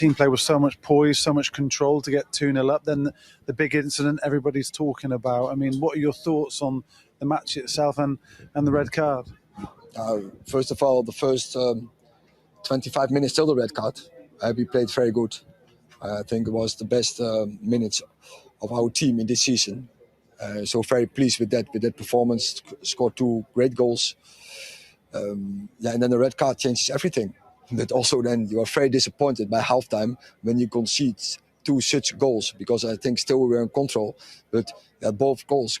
team play with so much poise, so much control to get 2-0 up. Then the big incident everybody's talking about. I mean, what are your thoughts on the match itself and the red card? First of all, the first 25 minutes till the red card, we played very good. I think it was the best minutes of our team in this season. So very pleased with that performance. Scored 2 great goals. And then the red card changes everything. But also then you are very disappointed by halftime when you concede 2 such goals, because I think still we were in control, but both goals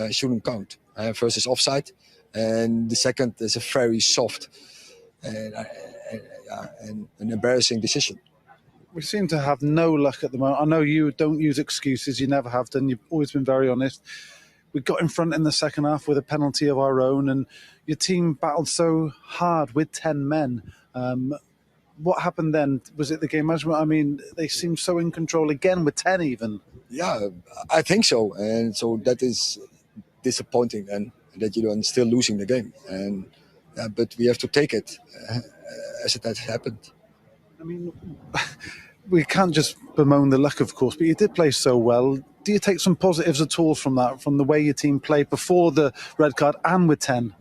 shouldn't count. First is offside, and the second is a very soft and an embarrassing decision. We seem to have no luck at the moment. I know you don't use excuses. You never have done. You've always been very honest. We got in front in the second half with a penalty of our own, and your team battled so hard with 10 men. What happened then? Was it the game management? I mean, they seemed so in control again with 10 even. Yeah, I think so. And so that is disappointing, and that you are still losing the game. And but we have to take it as it has happened. I mean, we can't just bemoan the luck, of course, but you did play so well. Do you take some positives at all from that, from the way your team played before the red card and with 10?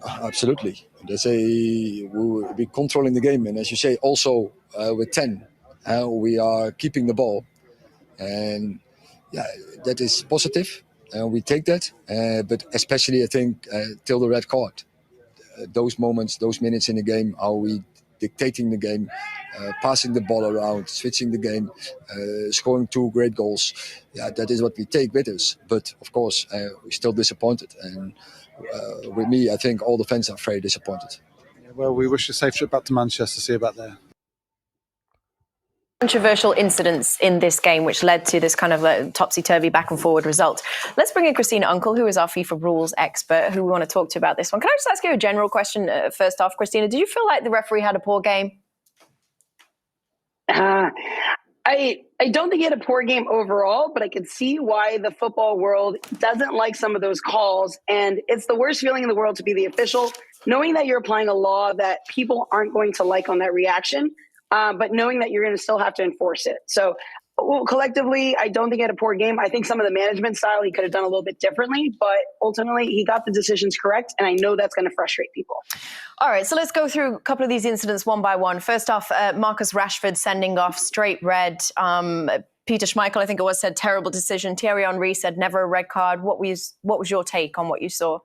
Absolutely. We're controlling the game, and as you say, also with 10, we are keeping the ball, and that is positive. We take that, but especially I think till the red card, those moments, those minutes in the game, how we dictating the game, passing the ball around, switching the game, scoring 2 great goals. Yeah, that is what we take with us. But of course, we're still disappointed. And with me, I think all the fans are very disappointed. Yeah, well, we wish you a safe trip back to Manchester. See you back there. Controversial incidents in this game, which led to this kind of topsy-turvy back and forward result. Let's bring in Christina Unkel, who is our FIFA rules expert, who we want to talk to about this one. Can I just ask you a general question first off, Christina? Did you feel like the referee had a poor game? I don't think he had a poor game overall, but I could see why the football world doesn't like some of those calls. And it's the worst feeling in the world to be the official, knowing that you're applying a law that people aren't going to like on that reaction. But knowing that you're going to still have to enforce it. So collectively, I don't think he had a poor game. I think some of the management style he could have done a little bit differently, but ultimately he got the decisions correct, and I know that's going to frustrate people. All right, so let's go through a couple of these incidents one by one. First off, Marcus Rashford sending off straight red. Peter Schmeichel, I think it was, said terrible decision. Thierry Henry said never a red card. What was your take on what you saw?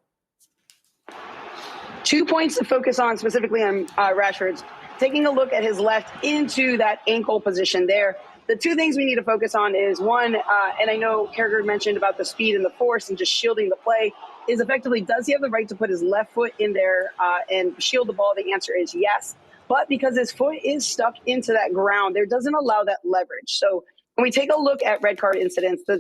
2 points to focus on specifically on Rashford's. Taking a look at his left into that ankle position there. The 2 things we need to focus on is one, and I know Carragher mentioned about the speed and the force and just shielding the play, is effectively, does he have the right to put his left foot in there and shield the ball? The answer is yes. But because his foot is stuck into that ground, there doesn't allow that leverage. So when we take a look at red card incidents, the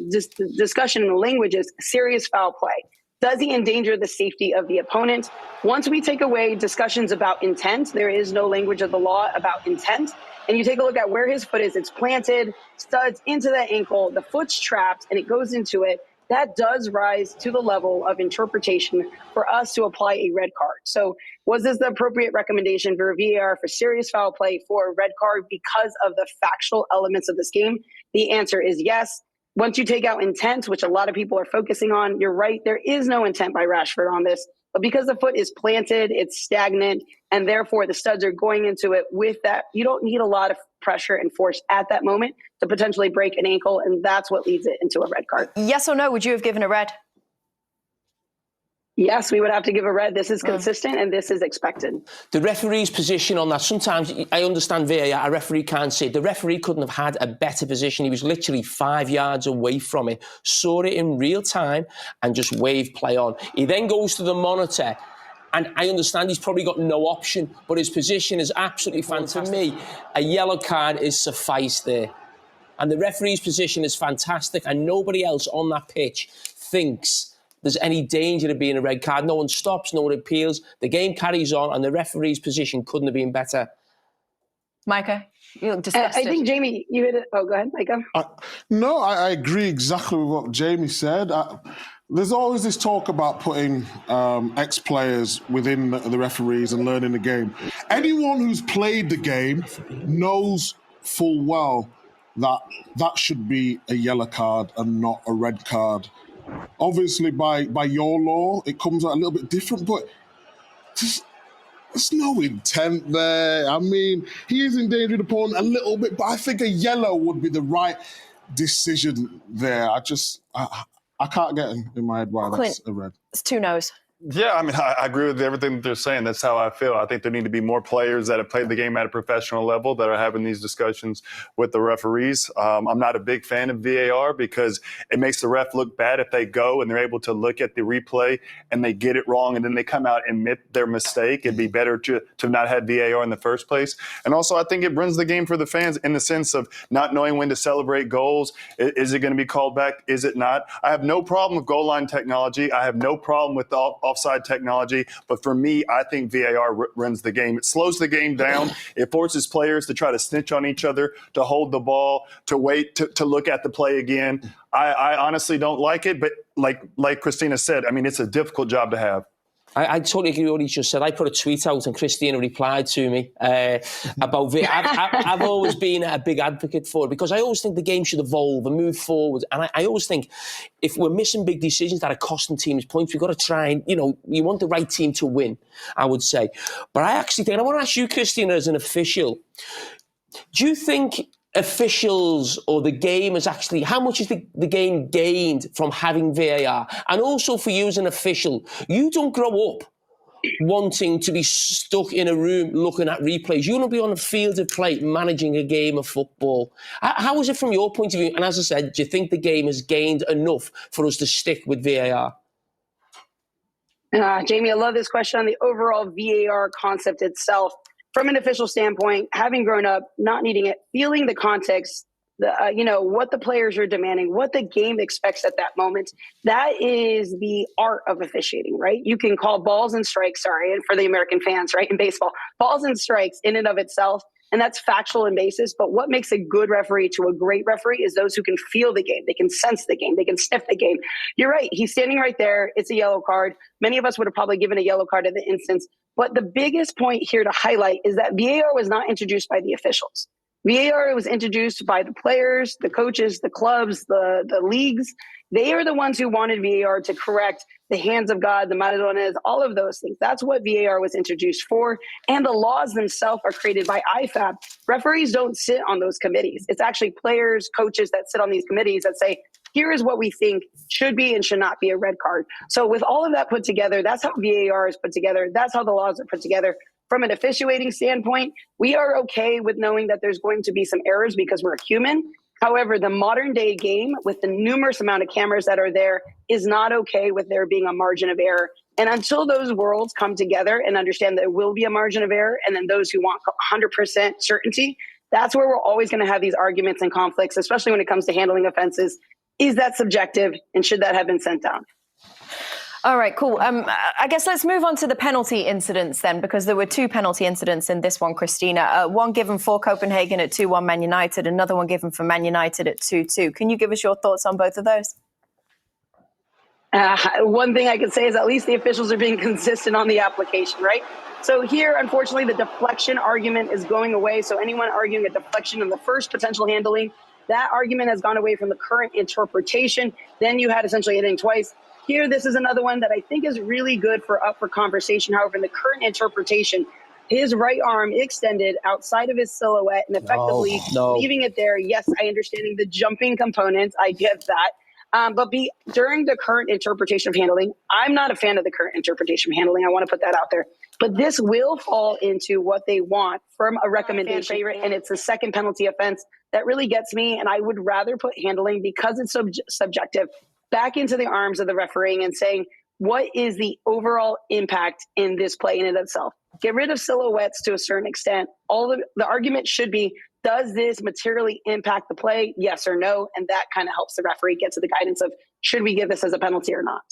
discussion in the language is serious foul play. Does he endanger the safety of the opponent? Once we take away discussions about intent, there is no language of the law about intent. And you take a look at where his foot is, it's planted, studs into that ankle, the foot's trapped, and it goes into it. That does rise to the level of interpretation for us to apply a red card. So was this the appropriate recommendation for VAR for serious foul play for a red card because of the factual elements of this game? The answer is yes. Once you take out intent, which a lot of people are focusing on, you're right, there is no intent by Rashford on this. But because the foot is planted, it's stagnant, and therefore the studs are going into it with that, you don't need a lot of pressure and force at that moment to potentially break an ankle, and that's what leads it into a red card. Yes or no, would you have given a red? Yes, we would have to give a red. This is consistent and this is expected. The referee's position on that, sometimes I understand VAR, a referee can't see it. The referee couldn't have had a better position. He was literally 5 yards away from it, saw it in real time and just waved play on. He then goes to the monitor, and I understand he's probably got no option, but his position is absolutely fantastic. For me, a yellow card is suffice there. And the referee's position is fantastic, and nobody else on that pitch thinks there's any danger of being a red card. No one stops, no one appeals. The game carries on, and the referee's position couldn't have been better. Micah, you look disgusted. I think, Jamie, you hit it. Oh, go ahead, Micah. No, I agree exactly with what Jamie said. There's always this talk about putting ex-players within the referees and learning the game. Anyone who's played the game knows full well that that should be a yellow card and not a red card. Obviously, by your law, it comes out a little bit different, but there's no intent there. I mean, he is endangering the opponent a little bit, but I think a yellow would be the right decision there. I can't get in my head why that's a red. It's 2 no's. Yeah, I mean, I agree with everything that they're saying. That's how I feel. I think there need to be more players that have played the game at a professional level that are having these discussions with the referees. I'm not a big fan of VAR because it makes the ref look bad if they go and they're able to look at the replay and they get it wrong and then they come out and admit their mistake. It'd be better to not have VAR in the first place. And also, I think it ruins the game for the fans in the sense of not knowing when to celebrate goals. Is it going to be called back? Is it not? I have no problem with goal line technology. I have no problem with the offside technology, but for me, I think VAR runs the game. It slows the game down. It forces players to try to snitch on each other, to hold the ball, to wait, to look at the play again. I honestly don't like it, but like Christina said, I mean, it's a difficult job to have. I totally agree with what he just said. I put a tweet out and Christina replied to me about it. I've always been a big advocate for it because I always think the game should evolve and move forward. And I always think if we're missing big decisions that are costing teams points, we've got to try and, you want the right team to win, I would say. But I actually think, and I want to ask you, Christina, as an official, do you think officials or the game is actually, how much is the game gained from having VAR? And also for you as an official, you don't grow up wanting to be stuck in a room looking at replays. You want to be on a field of play managing a game of football. How is it from your point of view? And as I said, do you think the game has gained enough for us to stick with VAR? Jamie, I love this question on the overall VAR concept itself. From an official standpoint, having grown up, not needing it, feeling the context, what the players are demanding, what the game expects at that moment, that is the art of officiating, right? You can call balls and strikes, and for the American fans, right, in baseball, balls and strikes in and of itself, and that's factual in basis. But what makes a good referee to a great referee is those who can feel the game. They can sense the game. They can sniff the game. You're right. He's standing right there. It's a yellow card. Many of us would have probably given a yellow card in the instance. But the biggest point here to highlight is that VAR was not introduced by the officials. VAR was introduced by the players, the coaches, the clubs, the leagues. They are the ones who wanted VAR to correct the hands of God, the maradones, all of those things. That's what VAR was introduced for. And the laws themselves are created by IFAB. Referees don't sit on those committees. It's actually players, coaches that sit on these committees that say, here is what we think should be and should not be a red card. So with all of that put together, that's how VAR is put together. That's how the laws are put together. From an officiating standpoint, we are okay with knowing that there's going to be some errors because we're human. However, the modern day game with the numerous amount of cameras that are there is not okay with there being a margin of error. And until those worlds come together and understand there will be a margin of error, and then those who want 100% certainty, that's where we're always going to have these arguments and conflicts, especially when it comes to handling offenses. Is that subjective, and should that have been sent down? All right, cool. I guess let's move on to the penalty incidents then, because there were 2 penalty incidents in this one, Christina. One given for Copenhagen at 2-1 Man United, another one given for Man United at 2-2. Can you give us your thoughts on both of those? One thing I can say is at least the officials are being consistent on the application, right? So here, unfortunately, the deflection argument is going away. So anyone arguing a deflection in the first potential handling, that argument has gone away from the current interpretation. Then you had essentially hitting twice. Here, this is another one that I think is really good up for conversation. However, in the current interpretation, his right arm extended outside of his silhouette and effectively leaving it there. Yes, I understand the jumping components. I get that. But during the current interpretation of handling, I'm not a fan of the current interpretation of handling. I want to put that out there. But this will fall into what they want from a recommendation, and it's a second penalty offense that really gets me. And I would rather put handling, because it's subjective, back into the arms of the refereeing and saying, what is the overall impact in this play in and of itself? Get rid of silhouettes to a certain extent. The argument should be, does this materially impact the play? Yes or no? And that kind of helps the referee get to the guidance of, should we give this as a penalty or not?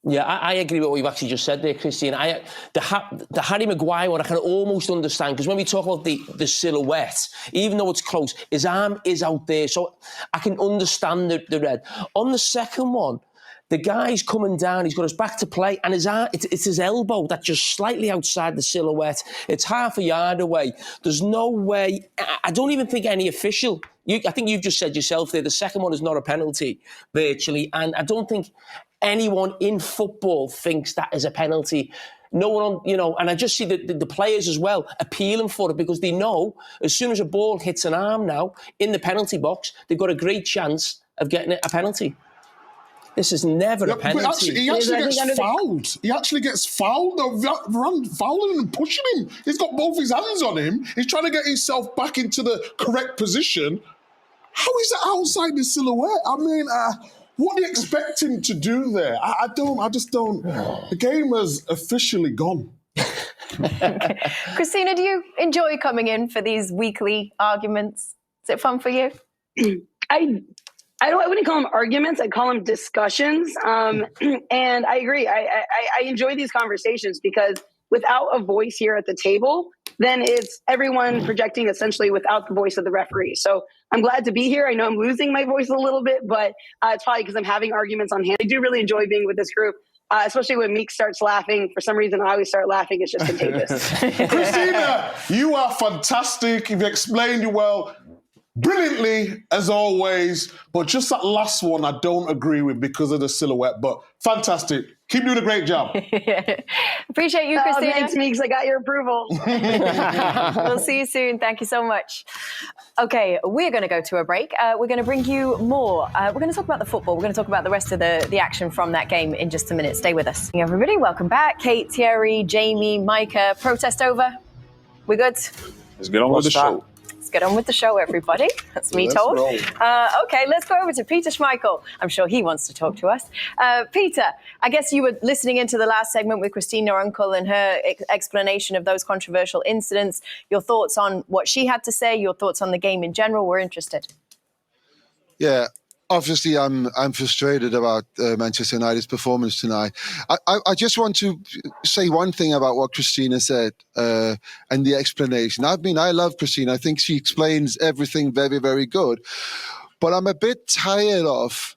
Yeah, I agree with what you've actually just said there, Christine. The Harry Maguire one I can almost understand, because when we talk about the silhouette, even though it's close, his arm is out there. So I can understand the red. On the second one, The guy's coming down, he's got his back to play, and his arm, it's his elbow that's just slightly outside the silhouette. It's half a yard away. There's no way, I don't even think any official, I think you've just said yourself there, the second one is not a penalty, virtually, and I don't think anyone in football thinks that is a penalty. No one, and I just see the players as well appealing for it because they know as soon as a ball hits an arm now in the penalty box, they've got a great chance of getting a penalty. This is never a penalty. But actually, he gets fouled. He actually gets fouled. Fouling and pushing him. He's got both his hands on him. He's trying to get himself back into the correct position. How is that outside the silhouette? I mean, what do you expect him to do there? I just don't. The game has officially gone. Christina, do you enjoy coming in for these weekly arguments? Is it fun for you? I wouldn't call them arguments. I'd call them discussions. And I agree. I enjoy these conversations because without a voice here at the table, then it's everyone projecting essentially without the voice of the referee. So I'm glad to be here. I know I'm losing my voice a little bit, but it's probably because I'm having arguments on hand. I do really enjoy being with this group, especially when Meek starts laughing. For some reason, I always start laughing. It's just contagious. Christina, you are fantastic. You've explained it well. Brilliantly, as always, but just that last one I don't agree with because of the silhouette, but fantastic. Keep doing a great job. Appreciate you, Christina. Thanks, Meeks. I got your approval. We'll see you soon. Thank you so much. Okay, we're going to go to a break. We're going to bring you more. We're going to talk about the football. We're going to talk about the rest of the action from that game in just a minute. Stay with us. Hey, everybody, welcome back. Kate, Thierry, Jamie, Micah. Protest over? We good? Let's get on with the show. Get on with the show, everybody. That's me told. Okay, let's go over to Peter Schmeichel. I'm sure he wants to talk to us. Peter, I guess you were listening into the last segment with Christina Unkel and her explanation of those controversial incidents. Your thoughts on what she had to say, your thoughts on the game in general. We're interested. Yeah. Obviously, I'm frustrated about Manchester United's performance tonight. I just want to say one thing about what Christina said and the explanation. I mean, I love Christina. I think she explains everything very, very good. But I'm a bit tired of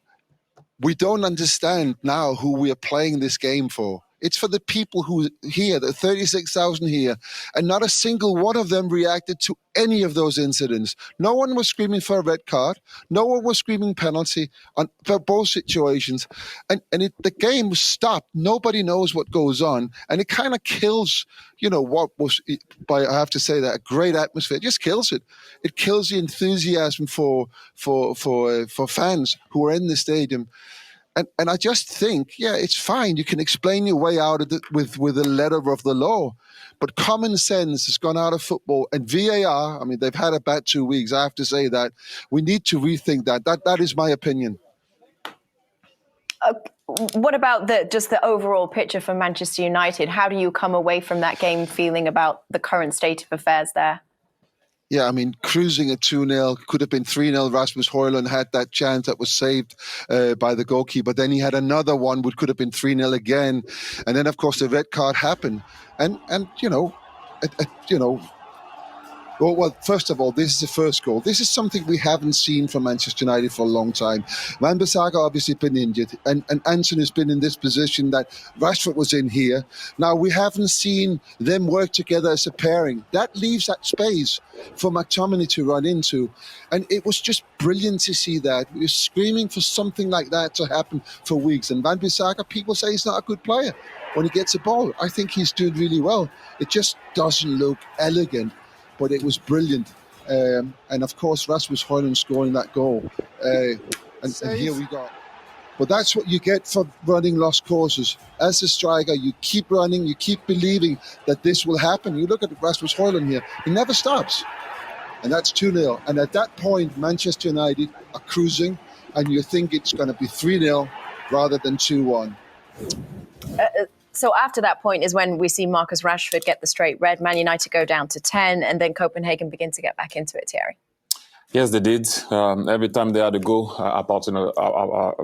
we don't understand now who we are playing this game for. It's for the people who here, the 36,000 here, and not a single one of them reacted to any of those incidents. No one was screaming for a red card. No one was screaming penalty for both situations. And the game was stopped. Nobody knows what goes on. And it kind of kills, what was, I have to say that, a great atmosphere. It just kills it. It kills the enthusiasm for fans who are in the stadium. And I just think, it's fine. You can explain your way out of it with a letter of the law. But common sense has gone out of football. And VAR, I mean, they've had a bad 2 weeks. I have to say that. We need to rethink that. That is my opinion. What about just the overall picture for Manchester United? How do you come away from that game feeling about the current state of affairs there? Yeah, I mean, cruising at 2-0, could have been 3-0. Rasmus Højlund had that chance that was saved by the goalkeeper. Then he had another one which could have been 3-0 again. And then, of course, the red card happened. And well, first of all, this is the first goal. This is something we haven't seen from Manchester United for a long time. Van Bissaka obviously been injured, and Anson has been in this position that Rashford was in here. Now, we haven't seen them work together as a pairing. That leaves that space for McTominay to run into. And it was just brilliant to see that. We were screaming for something like that to happen for weeks. And Van Bissaka, people say he's not a good player when he gets a ball. I think he's doing really well. It just doesn't look elegant. But it was brilliant. And of course, Rasmus Højlund scoring that goal. And here we go. But that's what you get for running lost causes. As a striker, you keep running, you keep believing that this will happen. You look at Rasmus Højlund here, he never stops. And that's 2-0. And at that point, Manchester United are cruising, and you think it's going to be 3-0 rather than 2-1. So after that point is when we see Marcus Rashford get the straight red, Man United go down to 10, and then Copenhagen begin to get back into it, Thierry. Yes, they did. Every time they had a goal,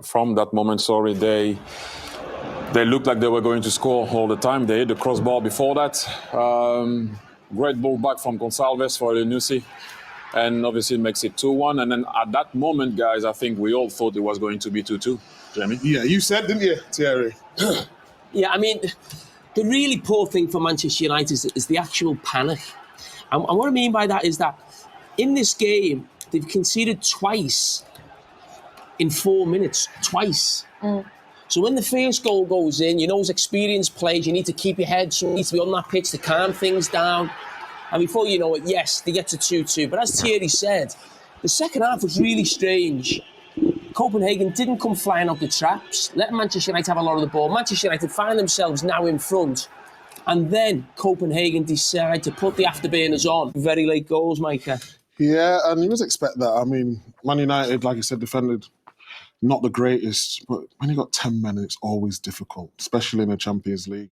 from that moment, they looked like they were going to score all the time. They hit the crossbar before that. Great ball back from Gonçalves for Elyounoussi. and obviously makes it 2-1. And then at that moment, guys, I think we all thought it was going to be 2-2. Jamie? Yeah, you said, didn't you, Thierry? Yeah, I mean, the really poor thing for Manchester United is the actual panic. And what I mean by that is that in this game, they've conceded twice in 4 minutes. Twice. So when the first goal goes in, you know, as experienced players, you need to keep your head, so you need to be on that pitch to calm things down. And before you know it, yes, they get to 2-2. But as Thierry said, the second half was really strange. Copenhagen didn't come flying out the traps, let Manchester United have a lot of the ball. Manchester United find themselves now in front. And then Copenhagen decide to put the afterburners on. Very late goals, Micah. Yeah, and you was expect that. I mean, Man United, like you said, defended not the greatest, but when you got 10 men, it's always difficult, especially in the Champions League.